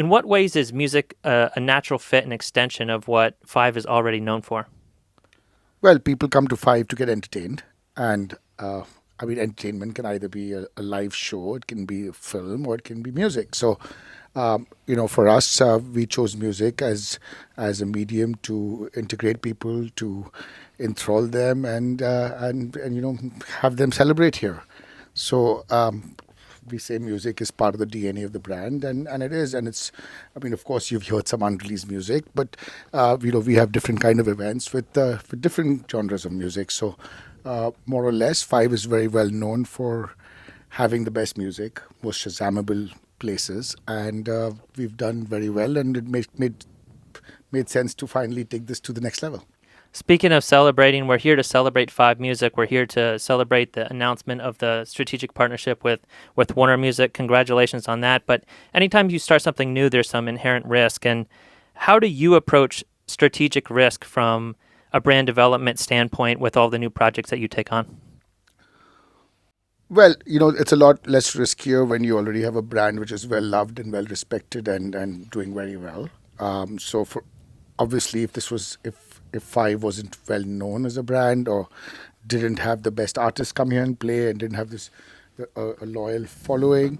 In what ways is music a natural fit and extension of what Five is already known for? Well, people come to Five to get entertained, and I mean, entertainment can either be a live show, it can be a film, or it can be music. So, for us, we chose music as a medium to integrate people, to enthrall them, and have them celebrate here. So. We say music is part of the DNA of the brand, and it is, and it's. I mean, of course, you've heard some unreleased music, but we have different kind of events with different genres of music. So, more or less, Five is very well known for having the best music, most Shazamable places, and we've done very well, and it made sense to finally take this to the next level. Speaking of celebrating, we're here to celebrate Five Music. We're here to celebrate the announcement of the strategic partnership with Warner Music. Congratulations on that. But anytime you start something new, there's some inherent risk. And how do you approach strategic risk from a brand development standpoint with all the new projects that you take on? Well, it's a lot less riskier when you already have a brand which is well loved and well respected and doing very well. So for obviously, if Five wasn't well known as a brand or didn't have the best artists come here and play and didn't have this a loyal following,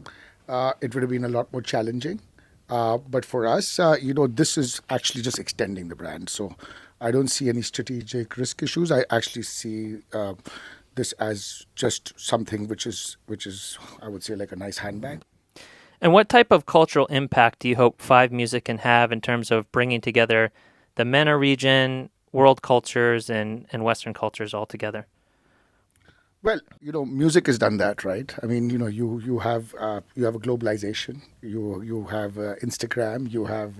it would have been a lot more challenging. But for us, this is actually just extending the brand. So I don't see any strategic risk issues. I actually see this as just something which is I would say like a nice handbag. And what type of cultural impact do you hope Five Music can have in terms of bringing together the MENA region, world cultures, and Western cultures all together? Well, music has done that, right? I mean, you have a globalization. You have Instagram, you have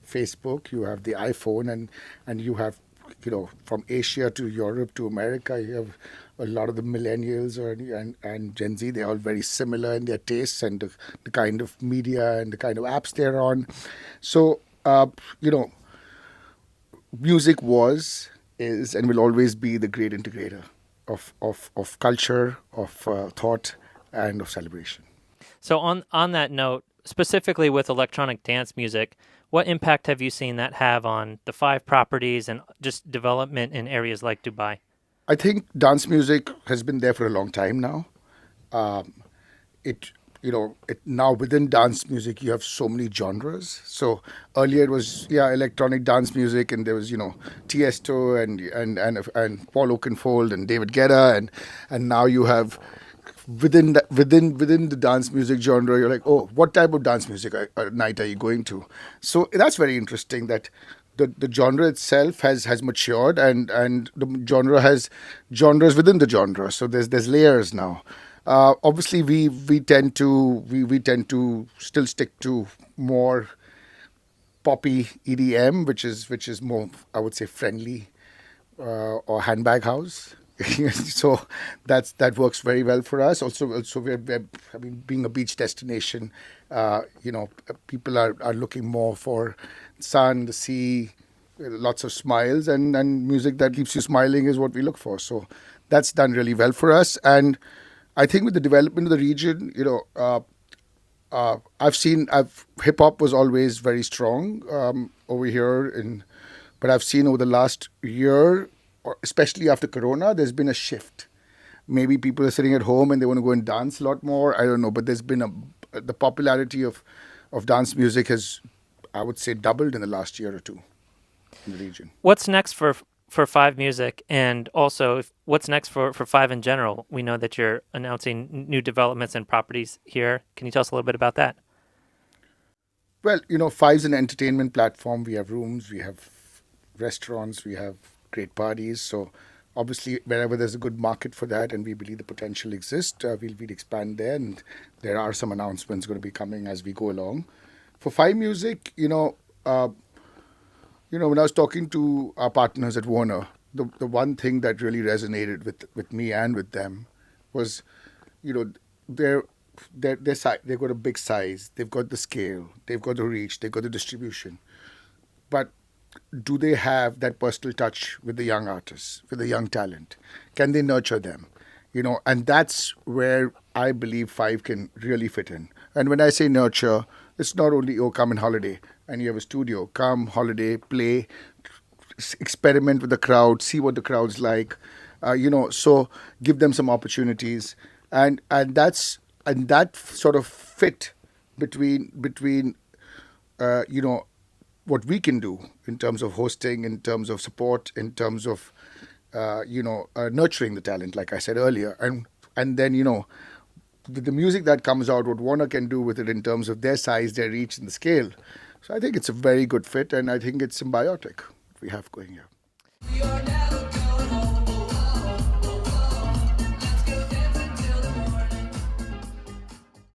Facebook, you have the iPhone, and you have from Asia to Europe to America. You have a lot of the millennials and Gen Z. They're all very similar in their tastes and the kind of media and the kind of apps they're on. So, music was, is, and will always be the great integrator of culture, of thought, and of celebration. So on that note, specifically with electronic dance music, what impact have you seen that have on the Five properties and just development in areas like Dubai? I think dance music has been there for a long time now. It it now within dance music you have so many genres. So earlier it was electronic dance music, and there was Tiesto and Paul Oakenfold and David Guetta, and now you have within the dance music genre, you're like, oh, what type of dance music night are you going to? So that's very interesting that the genre itself has matured, and the genre has genres within the genre. So there's layers now. Obviously, we tend to still stick to more poppy EDM, which is more, I would say, friendly or handbag house. So that works very well for us. Also we're I mean, being a beach destination, people are looking more for sun, the sea, lots of smiles, and music that keeps you smiling is what we look for. So that's done really well for us. And I think with the development of the region, I've hip hop was always very strong over here but I've seen over the last year, or especially after Corona, there's been a shift. Maybe people are sitting at home and they want to go and dance a lot more. I don't know, but there's been the popularity of dance music has, I would say, doubled in the last year or two in the region. What's next for Five Music, and also what's next for Five in general? We know that you're announcing new developments and properties here. Can you tell us a little bit about that? Well, Five's an entertainment platform. We have rooms, we have restaurants, we have great parties. So obviously, wherever there's a good market for that, and we believe the potential exists, we'll expand there. And there are some announcements going to be coming as we go along. For Five Music, when I was talking to our partners at Warner, the one thing that really resonated with me and with them was, you know, they're they've got a big size, they've got the scale, they've got the reach, they've got the distribution, but do they have that personal touch with the young artists, with the young talent? Can they nurture them? And that's where I believe Five can really fit in. And when I say nurture, It's not only, oh, come and holiday and you have a studio. Come, holiday, play, experiment with the crowd, see what the crowd's like. So give them some opportunities, and that sort of fit between you know what we can do in terms of hosting, in terms of support, in terms of nurturing the talent, like I said earlier, and then the music that comes out, what Warner can do with it in terms of their size, their reach, and the scale. So I think it's a very good fit, and I think it's symbiotic. We have going here.